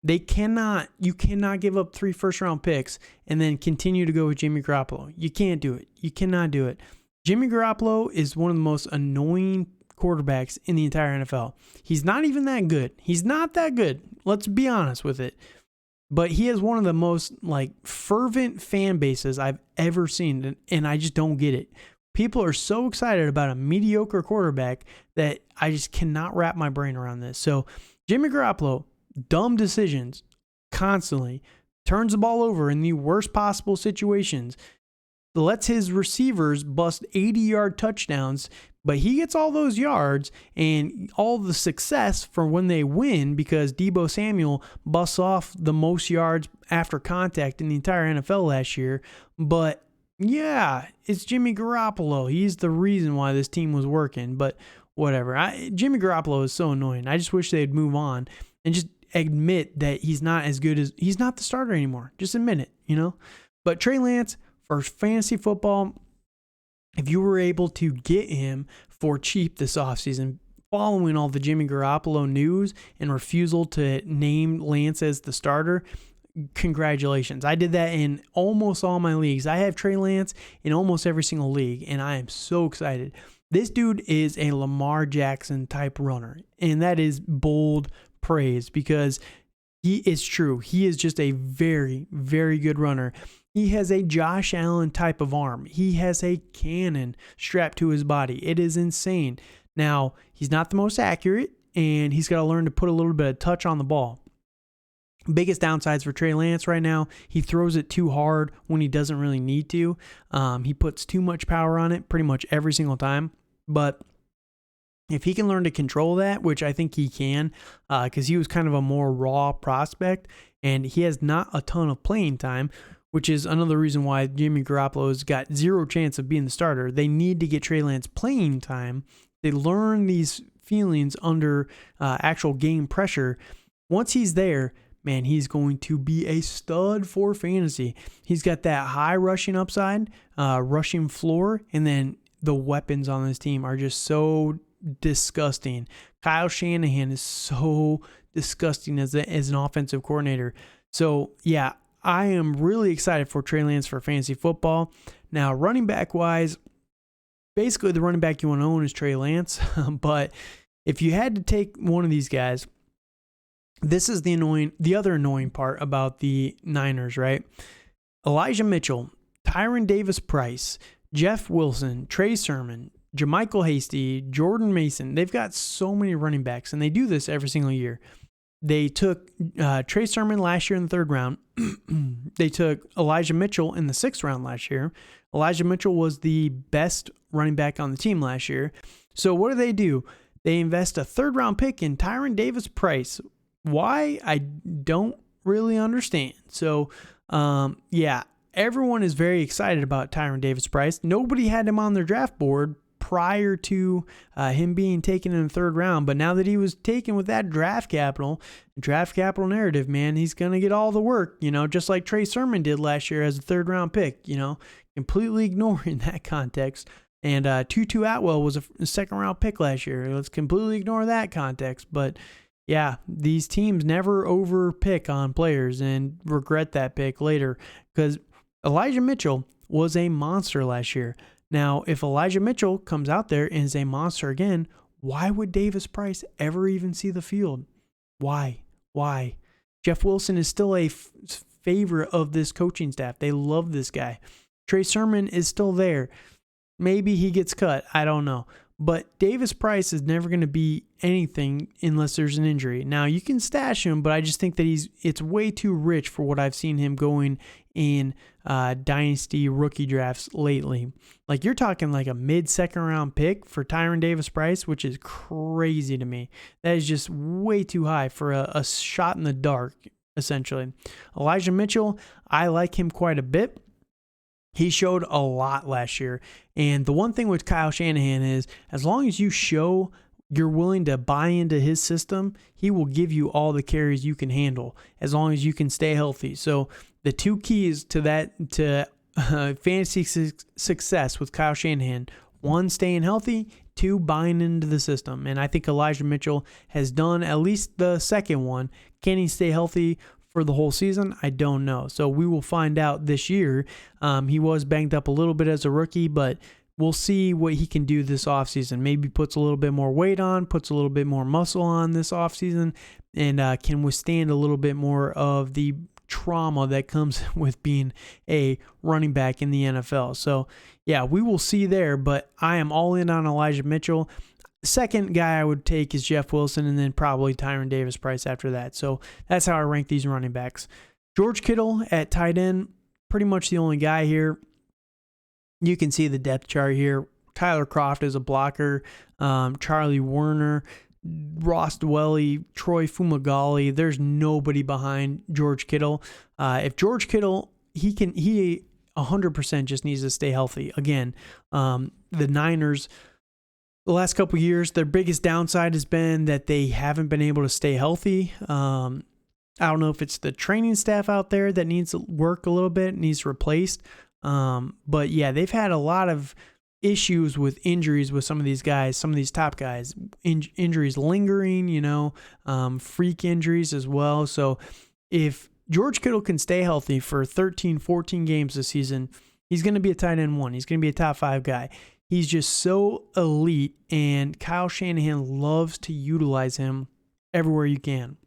You cannot give up 3 first-round picks and then continue to go with Jimmy Garoppolo. You can't do it. You cannot do it. Jimmy Garoppolo is one of the most annoying quarterbacks in the entire NFL. He's not even that good. He's not that good. Let's be honest with it. But he has one of the most fervent fan bases I've ever seen, and I just don't get it. People are so excited about a mediocre quarterback that I just cannot wrap my brain around this. So Jimmy Garoppolo, dumb decisions constantly, turns the ball over in the worst possible situations, lets his receivers bust 80-yard touchdowns, but he gets all those yards and all the success for when they win because Deebo Samuel busts off the most yards after contact in the entire NFL last year. But yeah, it's Jimmy Garoppolo. He's the reason why this team was working, but whatever. Jimmy Garoppolo is so annoying. I just wish they'd move on and just admit that he's not the starter anymore. Just admit it, you know? But Trey Lance, for fantasy football, if you were able to get him for cheap this offseason, following all the Jimmy Garoppolo news and refusal to name Lance as the starter, congratulations. I did that in almost all my leagues. I have Trey Lance in almost every single league, and I am so excited. This dude is a Lamar Jackson type runner, and that is bold praise because he is true. He is just a very, very good runner. He has a Josh Allen type of arm. He has a cannon strapped to his body. It is insane. Now, he's not the most accurate, and he's got to learn to put a little bit of touch on the ball. Biggest downsides for Trey Lance right now, he throws it too hard when he doesn't really need to. He puts too much power on it pretty much every single time. But If he can learn to control that, which I think he can, because he was kind of a more raw prospect, and he has not a ton of playing time, which is another reason why Jimmy Garoppolo's got zero chance of being the starter. They need to get Trey Lance playing time. They learn these feelings under actual game pressure. Once he's there, man, he's going to be a stud for fantasy. He's got that high rushing upside, rushing floor, and then the weapons on this team are just so disgusting. Kyle Shanahan is so disgusting as an offensive coordinator. So, yeah, I am really excited for Trey Lance for fantasy football. Now, running back wise, basically the running back you want to own is Trey Lance. But if you had to take one of these guys, this is the other annoying part about the Niners, right? Elijah Mitchell, Tyron Davis-Price, Jeff Wilson, Trey Sermon, JaMychal Hasty, Jordan Mason. They've got so many running backs, and they do this every single year. They took Trey Sermon last year in the 3rd round. They took Elijah Mitchell in the 6th round last year. Elijah Mitchell was the best running back on the team last year. So what do? They invest a 3rd round pick in Tyron Davis-Price. Why? I don't really understand. So, yeah, everyone is very excited about Tyron Davis-Price. Nobody had him on their draft board prior to him being taken in the 3rd round. But now that he was taken with that draft capital narrative, man, he's going to get all the work, just like Trey Sermon did last year as a 3rd round pick, completely ignoring that context. And Tutu Atwell was a 2nd round pick last year. Let's completely ignore that context. But yeah, these teams never overpick on players and regret that pick later, because Elijah Mitchell was a monster last year. Now, if Elijah Mitchell comes out there and is a monster again, why would Davis-Price ever even see the field? Why? Jeff Wilson is still a favorite of this coaching staff. They love this guy. Trey Sermon is still there. Maybe he gets cut. I don't know. But Davis-Price is never going to be anything unless there's an injury. Now, you can stash him, but I just think that it's way too rich for what I've seen him going in dynasty rookie drafts lately. Like, you're talking like a mid-2nd round pick for Tyron Davis-Price, which is crazy to me. That is just way too high for a shot in the dark, essentially. Elijah Mitchell, I like him quite a bit. He showed a lot last year. And the one thing with Kyle Shanahan is, as long as you show you're willing to buy into his system, he will give you all the carries you can handle, as long as you can stay healthy. So the 2 keys to fantasy success with Kyle Shanahan: 1, staying healthy; 2, buying into the system. And I think Elijah Mitchell has done at least the second one. Can he stay healthy for the whole season? I don't know. So we will find out this year. He was banged up a little bit as a rookie, but we'll see what he can do this offseason. Maybe puts a little bit more weight on, puts a little bit more muscle on this offseason, and can withstand a little bit more of the trauma that comes with being a running back in the NFL. So, yeah, we will see there, but I am all in on Elijah Mitchell. Second guy I would take is Jeff Wilson, and then probably Tyron Davis-Price after that. So that's how I rank these running backs. George Kittle at tight end, pretty much the only guy here. You can see the depth chart here. Tyler Kroft is a blocker. Charlie Werner, Ross Dwelly, Troy Fumagalli. There's nobody behind George Kittle. If George Kittle, he 100% just needs to stay healthy. Again, the Niners, the last couple of years, their biggest downside has been that they haven't been able to stay healthy. I don't know if it's the training staff out there that needs to work a little bit, needs replaced. But yeah, they've had a lot of issues with injuries with some of these guys, some of these top guys. Injuries lingering, freak injuries as well. So if George Kittle can stay healthy for 13, 14 games this season, he's going to be a tight end 1. He's going to be a top 5 guy. He's just so elite, and Kyle Shanahan loves to utilize him everywhere you can.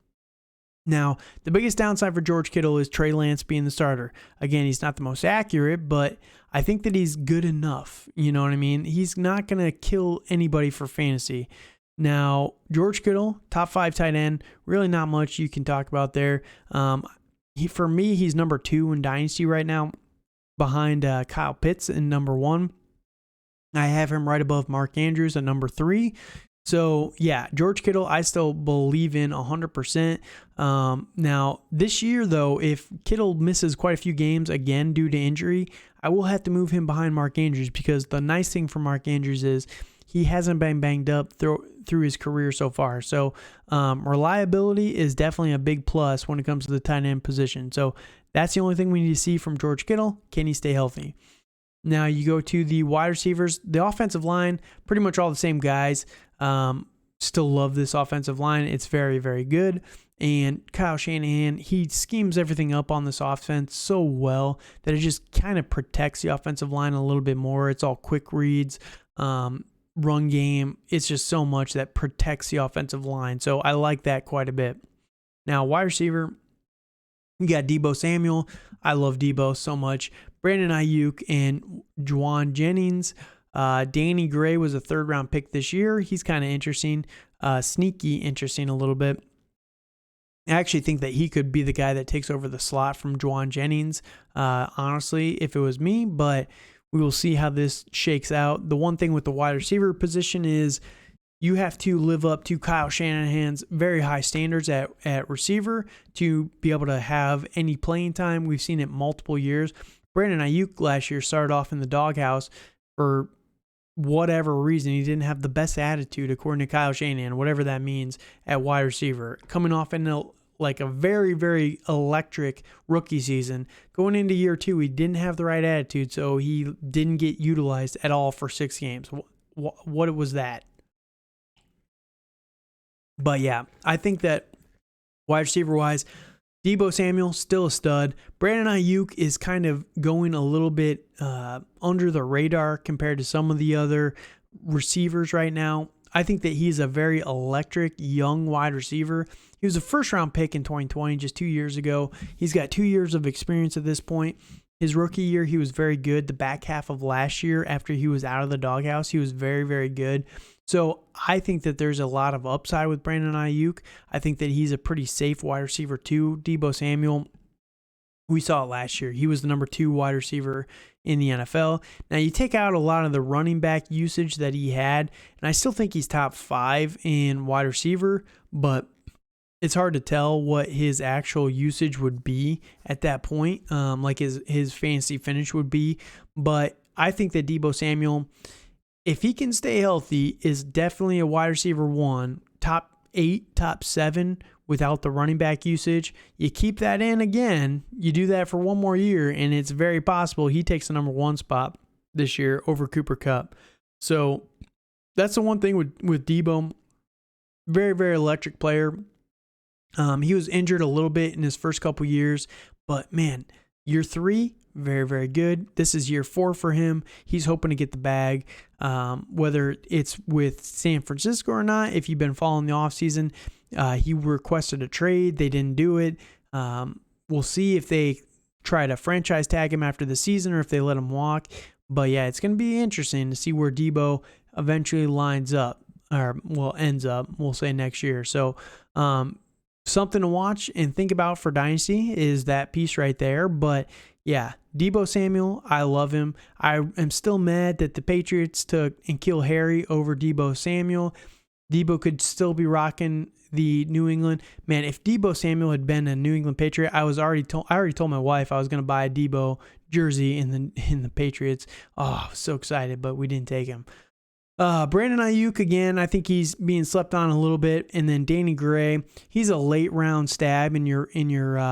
Now, the biggest downside for George Kittle is Trey Lance being the starter. Again, he's not the most accurate, but I think that he's good enough. You know what I mean? He's not going to kill anybody for fantasy. Now, George Kittle, top 5 tight end, really not much you can talk about there. For me, he's number 2 in Dynasty right now, behind Kyle Pitts in number 1. I have him right above Mark Andrews at number 3. So, yeah, George Kittle, I still believe in 100%. Now, this year, though, if Kittle misses quite a few games again due to injury, I will have to move him behind Mark Andrews, because the nice thing for Mark Andrews is he hasn't been banged up through his career so far. So, reliability is definitely a big plus when it comes to the tight end position. So, that's the only thing we need to see from George Kittle. Can he stay healthy? Now, you go to the wide receivers, the offensive line, pretty much all the same guys. Still love this offensive line. It's very, very good. And Kyle Shanahan, he schemes everything up on this offense so well that it just kind of protects the offensive line a little bit more. It's all quick reads, run game. It's just so much that protects the offensive line. So I like that quite a bit. Now, wide receiver, you got Deebo Samuel. I love Deebo so much. Brandon Ayuk and Juwan Jennings. Danny Gray was a third-round pick this year. He's kind of interesting, sneaky interesting a little bit. I actually think that he could be the guy that takes over the slot from Juwan Jennings, honestly, if it was me, but we will see how this shakes out. The one thing with the wide receiver position is you have to live up to Kyle Shanahan's very high standards at receiver to be able to have any playing time. We've seen it multiple years. Brandon Ayuk last year started off in the doghouse for whatever reason. He didn't have the best attitude, according to Kyle Shanahan, whatever that means, at wide receiver. Coming off in a very, very electric rookie season. Going into year 2, he didn't have the right attitude, so he didn't get utilized at all for 6 games. What was that? But yeah, I think that wide receiver-wise, Deebo Samuel, still a stud. Brandon Ayuk is kind of going a little bit under the radar compared to some of the other receivers right now. I think that he's a very electric, young wide receiver. He was a first-round pick in 2020, just 2 years ago. He's got 2 years of experience at this point. His rookie year, he was very good. The back half of last year, after he was out of the doghouse, he was very, very good. So I think that there's a lot of upside with Brandon Ayuk. I think that he's a pretty safe wide receiver too. Deebo Samuel, we saw it last year. He was the number 2 wide receiver in the NFL. Now, you take out a lot of the running back usage that he had, and I still think he's top 5 in wide receiver, but it's hard to tell what his actual usage would be at that point, like his fantasy finish would be. But I think that Deebo Samuel, if he can stay healthy, is definitely a wide receiver 1, top 8, top 7 without the running back usage. You keep that in again, you do that for one more year, and it's very possible he takes the number 1 spot this year over Cooper Kupp. So that's the one thing with Deebo. Very, very electric player. He was injured a little bit in his first couple years, but man, year 3, very, very good. This is year 4 for him. He's hoping to get the bag, whether it's with San Francisco or not. If you've been following the offseason, he requested a trade. They didn't do it. We'll see if they try to franchise tag him after the season or if they let him walk. But yeah, it's going to be interesting to see where Deebo eventually ends up, we'll say next year. So, something to watch and think about for Dynasty is that piece right there. But yeah, Deebo Samuel, I love him. I am still mad that the Patriots took N'Keal Harry over Deebo Samuel. Deebo could still be rocking the New England. Man, if Deebo Samuel had been a New England Patriot, I already told my wife I was going to buy a Deebo jersey in the Patriots. Oh, I was so excited, but we didn't take him. Brandon Ayuk, again, I think he's being slept on a little bit. And then Danny Gray, he's a late round stab in your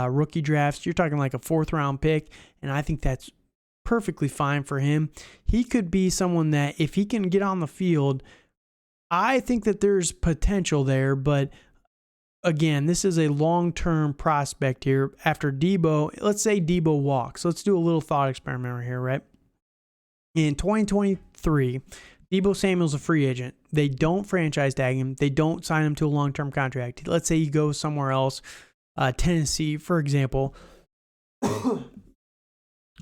rookie drafts. You're talking like a 4th round pick, and I think that's perfectly fine for him. He could be someone that if he can get on the field, I think that there's potential there. But again, this is a long-term prospect here. After Deebo, let's say Deebo walks. Let's do a little thought experiment here, right? In 2023, Deebo Samuel's a free agent. They don't franchise tag him. They don't sign him to a long-term contract. Let's say he goes somewhere else, Tennessee, for example.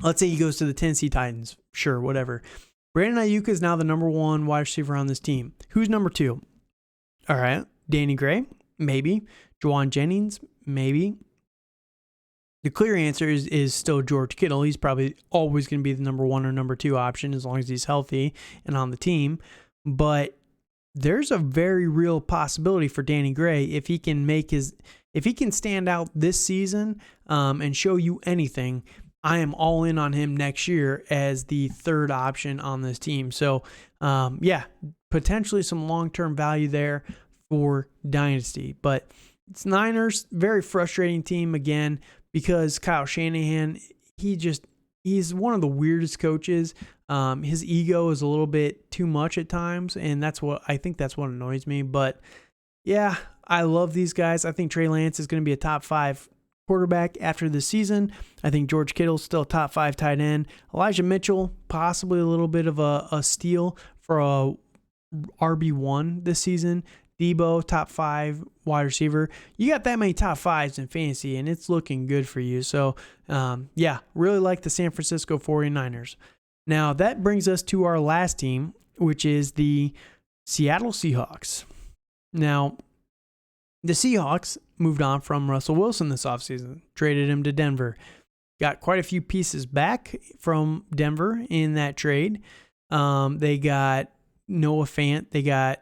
Let's say he goes to the Tennessee Titans. Sure, whatever. Brandon Ayuk is now the number 1 wide receiver on this team. Who's number 2? All right, Danny Gray, maybe. Juwan Jennings, maybe. The clear answer is still George Kittle. He's probably always going to be the number 1 or number 2 option as long as he's healthy and on the team. But there's a very real possibility for Danny Gray if he can stand out this season and show you anything. I am all in on him next year as the third option on this team. So, potentially some long-term value there for Dynasty. But it's Niners, very frustrating team again because Kyle Shanahan, he's one of the weirdest coaches. His ego is a little bit too much at times, and that's what annoys me. But yeah, I love these guys. I think Trey Lance is going to be a top 5 quarterback after the season. I think George Kittle's still a top 5 tight end. Elijah Mitchell, possibly a little bit of a steal for a RB1 this season. Debo, top 5 wide receiver. You got that many top 5s in fantasy, and it's looking good for you. So, really like the San Francisco 49ers. Now, that brings us to our last team, which is the Seattle Seahawks. Now, the Seahawks moved on from Russell Wilson this offseason, traded him to Denver. Got quite a few pieces back from Denver in that trade. They got Noah Fant, they got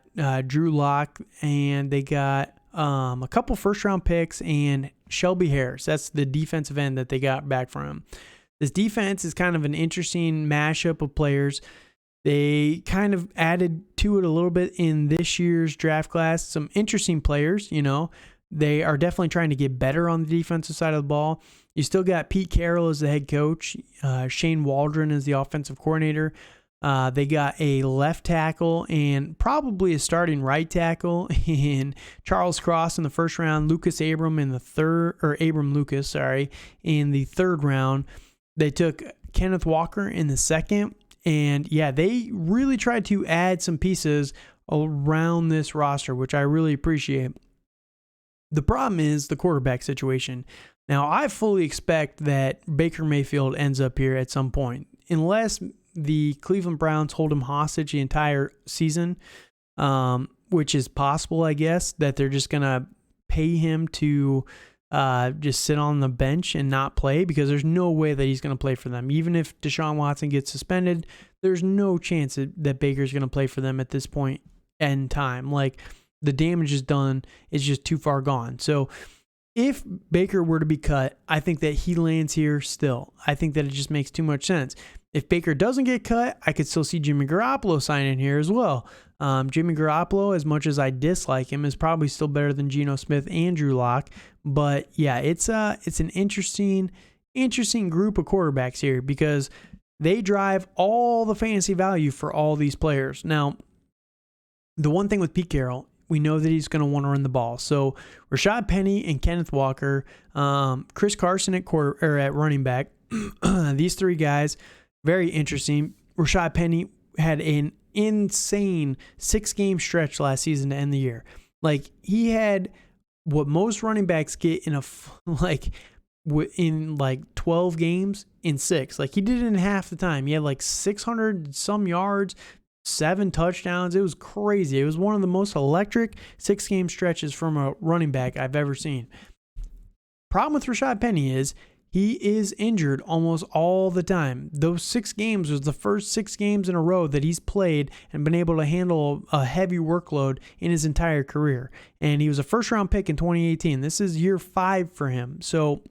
Drew Lock, and they got a couple first-round picks and Shelby Harris. That's the defensive end that they got back from him. This defense is kind of an interesting mashup of players. They kind of added to it a little bit in this year's draft class. Some interesting players, They are definitely trying to get better on the defensive side of the ball. You still got Pete Carroll as the head coach. Shane Waldron is the offensive coordinator. They got a left tackle and probably a starting right tackle in Charles Cross in the first round, Abram Lucas, in the third round. They took Kenneth Walker in the second. And they really tried to add some pieces around this roster, which I really appreciate. The problem is the quarterback situation. Now, I fully expect that Baker Mayfield ends up here at some point, unless the Cleveland Browns hold him hostage the entire season, which is possible, I guess, that they're just going to pay him to just sit on the bench and not play, because there's no way that he's going to play for them. Even if Deshaun Watson gets suspended, there's no chance that Baker's going to play for them at this point in time. Like, the damage is done. It's just too far gone. So if Baker were to be cut, I think that he lands here still. I think that it just makes too much sense. If Baker doesn't get cut, I could still see Jimmy Garoppolo sign in here as well. Jimmy Garoppolo, as much as I dislike him, is probably still better than Geno Smith and Drew Lock. But it's an interesting group of quarterbacks here, because they drive all the fantasy value for all these players. Now, the one thing with Pete Carroll, we know that he's going to want to run the ball. So Rashad Penny and Kenneth Walker, Chris Carson at running back, these three guys, very interesting. Rashad Penny had an insane 6-game stretch last season to end the year. Like, he had what most running backs get in 12 games in 6. Like, he did it in half the time. He had like 600 some yards, 7 touchdowns. It was crazy. It was one of the most electric 6-game stretches from a running back I've ever seen. Problem with Rashad Penny is he is injured almost all the time. Those 6 games was the first 6 games in a row that he's played and been able to handle a heavy workload in his entire career. And he was a first-round pick in 2018. This is year 5 for him. So,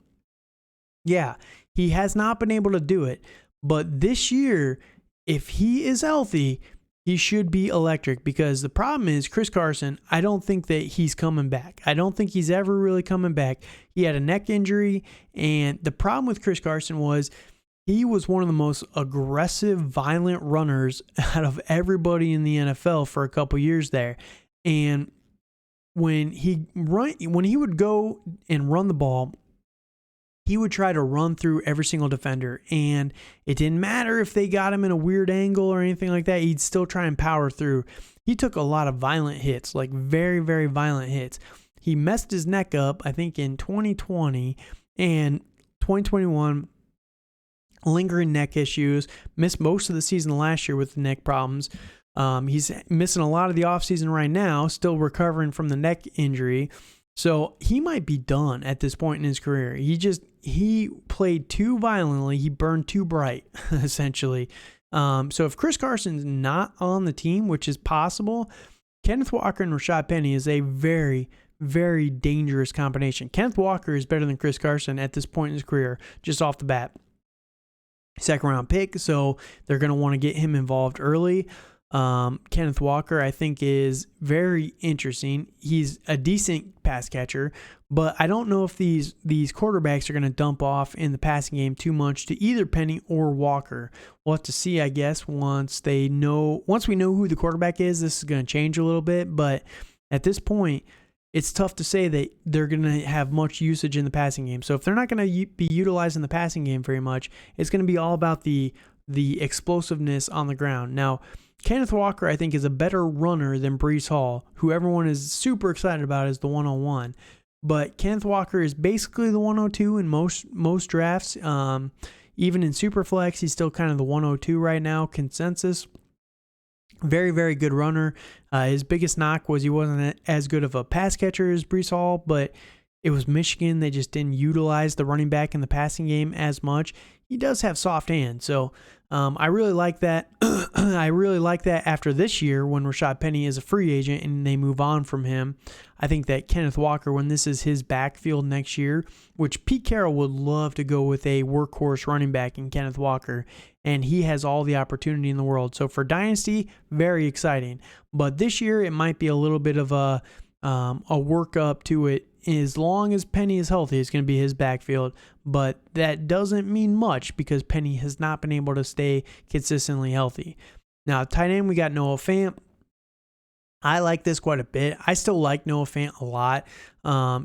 he has not been able to do it. But this year, if he is healthy, he should be electric, because the problem is Chris Carson, I don't think that he's coming back. I don't think he's ever really coming back. He had a neck injury, and the problem with Chris Carson was he was one of the most aggressive, violent runners out of everybody in the NFL for a couple years there. And when he would go and run the ball, he would try to run through every single defender, and it didn't matter if they got him in a weird angle or anything like that. He'd still try and power through. He took a lot of violent hits, like very, very violent hits. He messed his neck up, I think, in 2020 and 2021, lingering neck issues, missed most of the season last year with the neck problems. He's missing a lot of the offseason right now, still recovering from the neck injury. So he might be done at this point in his career. He played too violently. He burned too bright, essentially. So if Chris Carson's not on the team, which is possible, Kenneth Walker and Rashad Penny is a very, very dangerous combination. Kenneth Walker is better than Chris Carson at this point in his career, just off the bat. Second round pick, so they're going to want to get him involved early. Kenneth Walker, I think, is very interesting. He's a decent pass catcher, but I don't know if these quarterbacks are going to dump off in the passing game too much to either Penny or Walker. We'll have to see, I guess, once we know who the quarterback is. This is going to change a little bit, but at this point, it's tough to say that they're going to have much usage in the passing game. So if they're not going to be utilizing the passing game very much, it's going to be all about the explosiveness on the ground. Now, Kenneth Walker, I think, is a better runner than Breece Hall, who everyone is super excited about as the 101. But Kenneth Walker is basically the 102 in most drafts. Even in Superflex, he's still kind of the 102 right now, consensus. Very, very good runner. His biggest knock was he wasn't as good of a pass catcher as Breece Hall, but it was Michigan. They just didn't utilize the running back in the passing game as much. He does have soft hands, so I really like that. I really like that after this year when Rashad Penny is a free agent and they move on from him. I think that Kenneth Walker, when this is his backfield next year, which Pete Carroll would love to go with a workhorse running back in Kenneth Walker, and he has all the opportunity in the world. So for Dynasty, very exciting. But this year, it might be a little bit of a workup to it. As long as Penny is healthy, it's going to be his backfield. But that doesn't mean much because Penny has not been able to stay consistently healthy. Now, tight end, we got Noah Fant. I like this quite a bit. I still like Noah Fant a lot.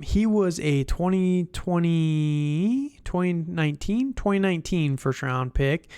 He was a 2019 first round pick.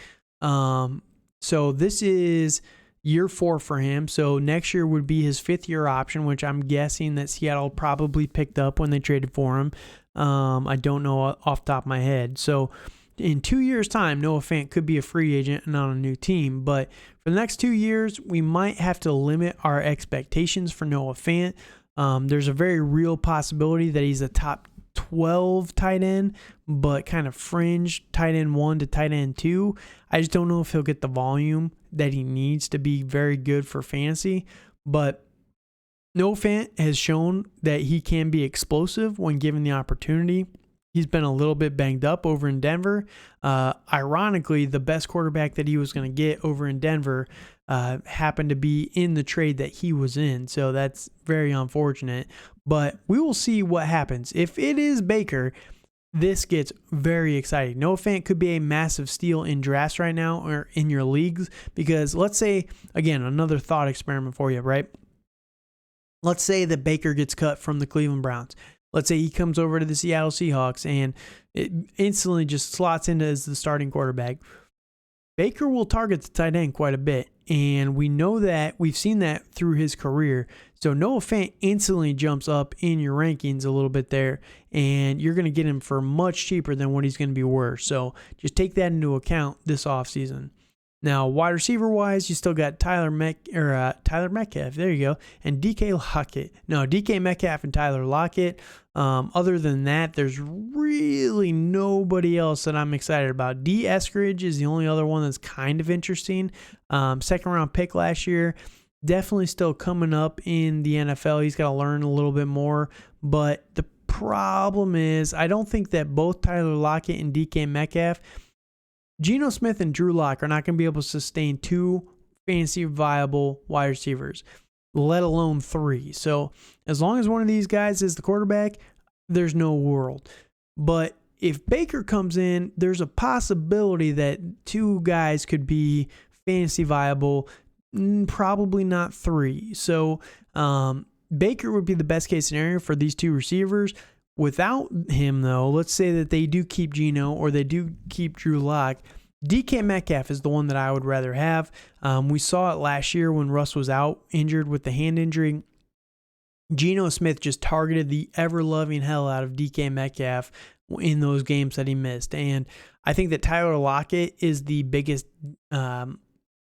So this is year 4 for him. So next year would be his 5th year option, which I'm guessing that Seattle probably picked up when they traded for him. I don't know off the top of my head. So in 2 years' time, Noah Fant could be a free agent and on a new team. But for the next 2 years, we might have to limit our expectations for Noah Fant. There's a very real possibility that he's a top 12 tight end, but kind of fringe tight end 1 to tight end 2. I just don't know if he'll get the volume that he needs to be very good for fantasy. But Noah Fant has shown that he can be explosive when given the opportunity. He's been a little bit banged up over in Denver. Ironically, the best quarterback that he was going to get over in Denver happened to be in the trade that he was in. So that's very unfortunate. But we will see what happens. If it is Baker, this gets very exciting. Noah Fant could be a massive steal in drafts right now or in your leagues because let's say, again, another thought experiment for you, right? Let's say that Baker gets cut from the Cleveland Browns. Let's say he comes over to the Seattle Seahawks and it instantly just slots into as the starting quarterback. Baker will target the tight end quite a bit, and we know that. We've seen that through his career. So Noah Fant instantly jumps up in your rankings a little bit there, and you're going to get him for much cheaper than what he's going to be worth. So just take that into account this offseason. Now, wide receiver-wise, you still got Tyler Metcalf, there you go, and DK Lockett. No, DK Metcalf and Tyler Lockett. Other than that, there's really nobody else that I'm excited about. D. Eskridge is the only other one that's kind of interesting. Second-round pick last year. Definitely still coming up in the NFL. He's got to learn a little bit more. But the problem is I don't think that both Tyler Lockett and DK Metcalf, Geno Smith and Drew Lock are not going to be able to sustain 2 fantasy viable wide receivers, let alone 3. So as long as one of these guys is the quarterback, there's no world. But if Baker comes in, there's a possibility that 2 guys could be fantasy viable, probably not 3. So Baker would be the best case scenario for these 2 receivers. Without him, though, let's say that they do keep Geno or they do keep Drew Lock, DK Metcalf is the one that I would rather have. We saw it last year when Russ was out injured with the hand injury. Geno Smith just targeted the ever-loving hell out of DK Metcalf in those games that he missed. And I think that Tyler Lockett is the biggest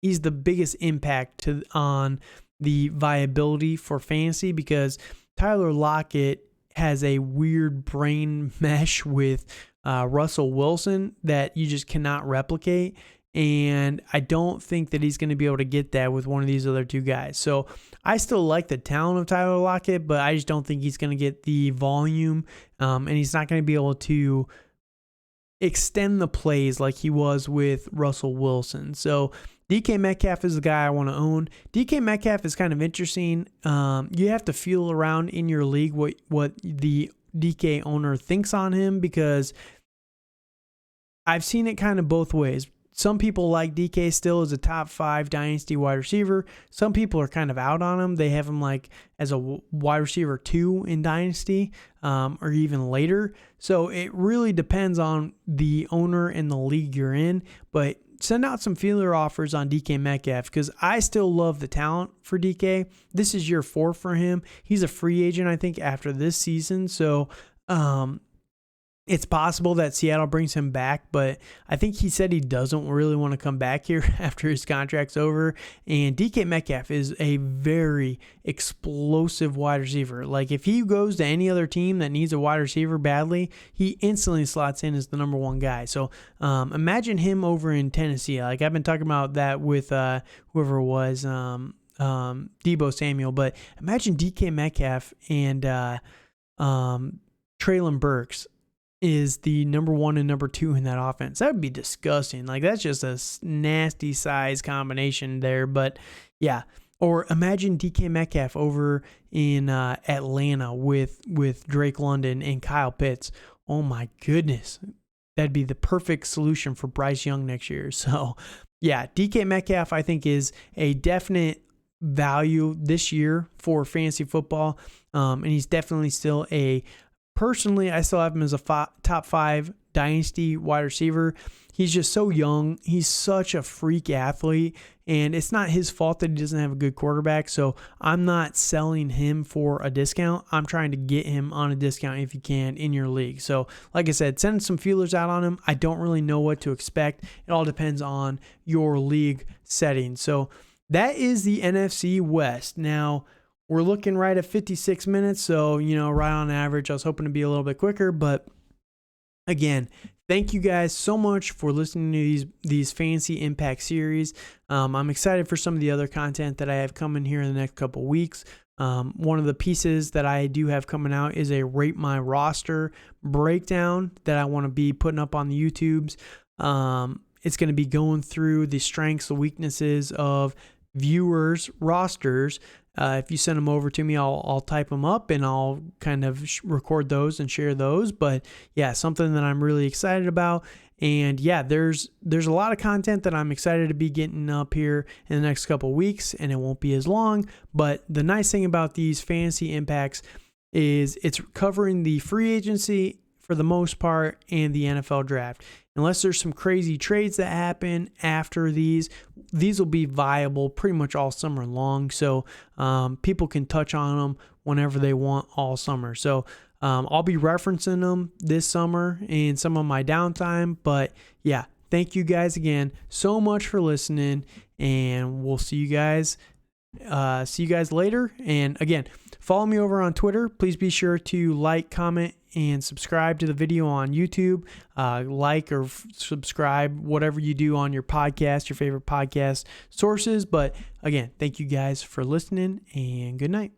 he's the biggest impact on the viability for fantasy because Tyler Lockett has a weird brain mesh with Russell Wilson that you just cannot replicate. and I don't think that he's going to be able to get that with one of these other two guys. So I still like the talent of Tyler Lockett, but I just don't think he's going to get the volume, and he's not going to be able to extend the plays like he was with Russell Wilson. So DK Metcalf is the guy I want to own. DK Metcalf is kind of interesting. You have to feel around in your league what the DK owner thinks on him, because I've seen it kind of both ways. Some people like DK still as a top 5 dynasty wide receiver. Some people are kind of out on him. They have him like as a wide receiver 2 in dynasty, or even later. So it really depends on the owner and the league you're in. But send out some feeler offers on DK Metcalf, because I still love the talent for DK. This is year 4 for him. He's a free agent, I think, after this season. So, it's possible that Seattle brings him back, but I think he said he doesn't really want to come back here after his contract's over. And DK Metcalf is a very explosive wide receiver. Like, if he goes to any other team that needs a wide receiver badly, he instantly slots in as the number 1 guy. So imagine him over in Tennessee. Like, I've been talking about that with whoever it was, Deebo Samuel, but imagine DK Metcalf and Treylon Burks is the number 1 and number 2 in that offense. That would be disgusting. Like, that's just a nasty size combination there. But yeah, or imagine DK Metcalf over in Atlanta with Drake London and Kyle Pitts. Oh my goodness, that'd be the perfect solution for Bryce Young next year. So yeah, DK Metcalf I think is a definite value this year for fantasy football, and he's definitely still personally, I still have him as a top 5 dynasty wide receiver. He's just so young. He's such a freak athlete, and it's not his fault that he doesn't have a good quarterback. So I'm not selling him for a discount. I'm trying to get him on a discount if you can in your league. So like I said, send some feelers out on him. I don't really know what to expect. It all depends on your league setting. So that is the NFC West. Now, we're looking right at 56 minutes, so, right on average. I was hoping to be a little bit quicker, but again, thank you guys so much for listening to these Fantasy Impact series. I'm excited for some of the other content that I have coming here in the next couple weeks. One of the pieces that I do have coming out is a Rate My Roster breakdown that I want to be putting up on the YouTubes. It's going to be going through the strengths, the weaknesses of viewers' rosters. If you send them over to me, I'll type them up and I'll kind of record those and share those. But yeah, something that I'm really excited about. And yeah, there's a lot of content that I'm excited to be getting up here in the next couple of weeks, and it won't be as long. But the nice thing about these fantasy impacts is it's covering the free agency for the most part and the NFL draft. Unless there's some crazy trades that happen after these will be viable pretty much all summer long. So people can touch on them whenever they want all summer. So I'll be referencing them this summer in some of my downtime. But yeah, thank you guys again so much for listening, and we'll see you guys later. And again, follow me over on Twitter. Please be sure to like, comment, and subscribe to the video on YouTube. Like or subscribe, whatever you do on your podcast, your favorite podcast sources. But again, thank you guys for listening, and good night.